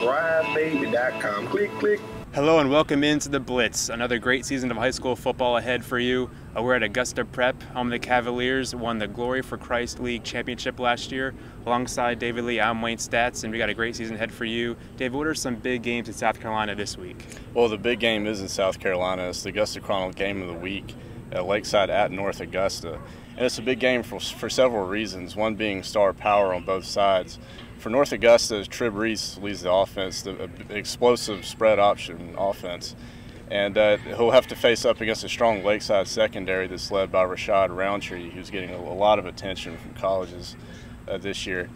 RideBaby.com. Click, click. Hello and welcome into the Blitz. Another great season of high school football ahead for you. We're at Augusta Prep, home of the Cavaliers, won the Glory for Christ League Championship last year. Alongside David Lee, I'm Wayne Staats, and we got a great season ahead for you. David, what are some big games in South Carolina this week? Well, the big game is in South Carolina. It's the Augusta Chronicle game of the week at Lakeside at North Augusta. And it's a big game for several reasons, one being star power on both sides. For North Augusta, Trib Reese leads the offense, the explosive spread option offense. And he'll have to face up against a strong Lakeside secondary that's led by Rashad Roundtree, who's getting a lot of attention from colleges this year.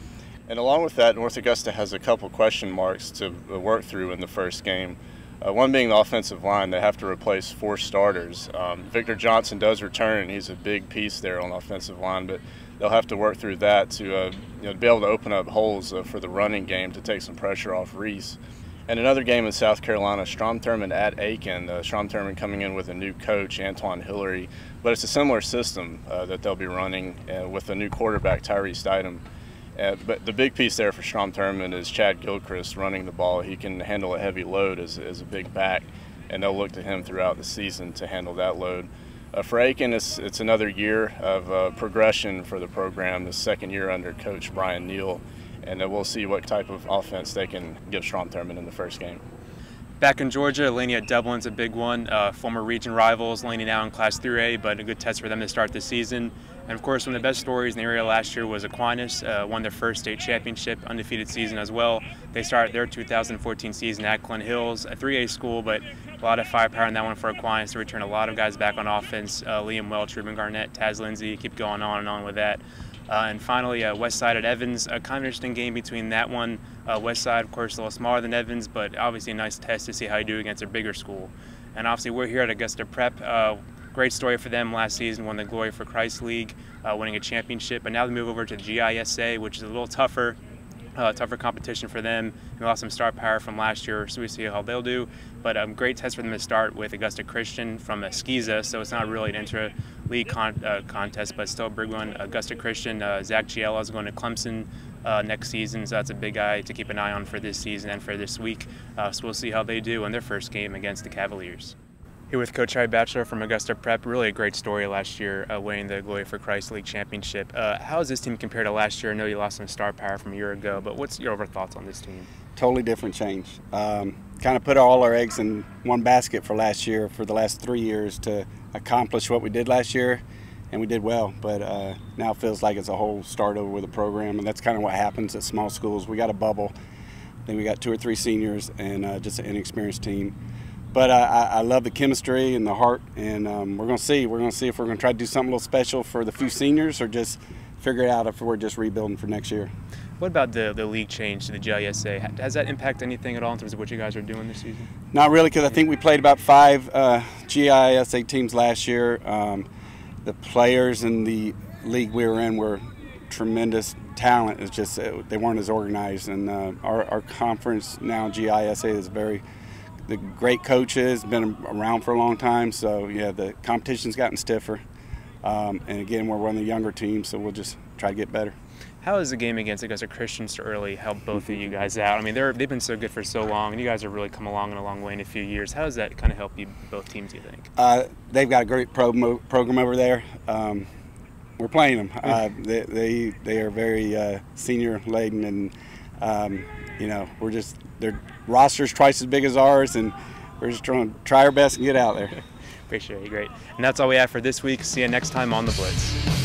And along with that, North Augusta has a couple question marks to work through in the first game. One being the offensive line. They have to replace 4 starters. Victor Johnson does return, and he's a big piece there on the offensive line, but they'll have to work through that to be able to open up holes for the running game to take some pressure off Reese. And another game in South Carolina, Thurmond at Aiken. Thurmond coming in with a new coach, Antoine Hillary, but it's a similar system that they'll be running with a new quarterback, Tyree Stidham. But the big piece there for Thurmond is Chad Gilchrist running the ball. He can handle a heavy load as a big back, and they'll look to him throughout the season to handle that load. For Aiken, it's another year of progression for the program, the second year under Coach Brian Neal, and we'll see what type of offense they can give Thurmond in the first game. Back in Georgia, Laney at Dublin's a big one. Former region rivals, Laney now in Class 3A, but a good test for them to start the season. And of course, one of the best stories in the area last year was Aquinas, won their first state championship, undefeated season as well. They started their 2014 season at Glen Hills, a 3A school, but a lot of firepower in that one for Aquinas to return a lot of guys back on offense. Liam Welch, Ruben Garnett, Taz Lindsay, keep going on and on with that. And finally, Westside at Evans, a kind of interesting game between that one. Westside, of course, a little smaller than Evans, but obviously a nice test to see how you do against a bigger school. And obviously, we're here at Augusta Prep. Great story for them last season, won the Glory for Christ League, winning a championship. But now they move over to GISA, which is a little tougher competition for them. They lost some star power from last year, so we see how they'll do. But great test for them to start with Augusta Christian from Skiza, so it's not really an intra-league contest, but still a big one. Augusta Christian, Zach Giella is going to Clemson next season, so that's a big guy to keep an eye on for this season and for this week. So we'll see how they do in their first game against the Cavaliers. Here with Coach Harry Batchelor from Augusta Prep. Really a great story last year, winning the Glory for Christ League Championship. How does this team compare to last year? I know you lost some star power from a year ago, but what's your overall thoughts on this team? Totally different change. Kind of put all our eggs in one basket for last year, for the last 3 years, to accomplish what we did last year, and we did well. But now it feels like it's a whole start over with the program, and that's kind of what happens at small schools. We got a bubble, then we got 2 or 3 seniors, and just an inexperienced team. But I love the chemistry and the heart, and we're going to see. We're going to see if we're going to try to do something a little special for the few seniors, or just figure it out if we're just rebuilding for next year. What about the league change to the GISA? Does that impact anything at all in terms of what you guys are doing this season? Not really, because I think we played about 5 GISA teams last year. The players in the league we were in were tremendous talent. It's just they weren't as organized, and our conference now, GISA, is the great coaches, been around for a long time, so yeah, the competition's gotten stiffer. And again, we're one of the younger teams, so we'll just try to get better. How has the game against Augusta Christian so early helped both of you guys out? I mean, they've been so good for so long, and you guys have really come along in a long way in a few years. How does that kind of help you, both teams, do you think? They've got a great program over there. We're playing them. They are very senior laden, and you know, their roster's twice as big as ours, and we're just trying to try our best and get out there. Appreciate it. Great. And that's all we have for this week. See you next time on The Blitz.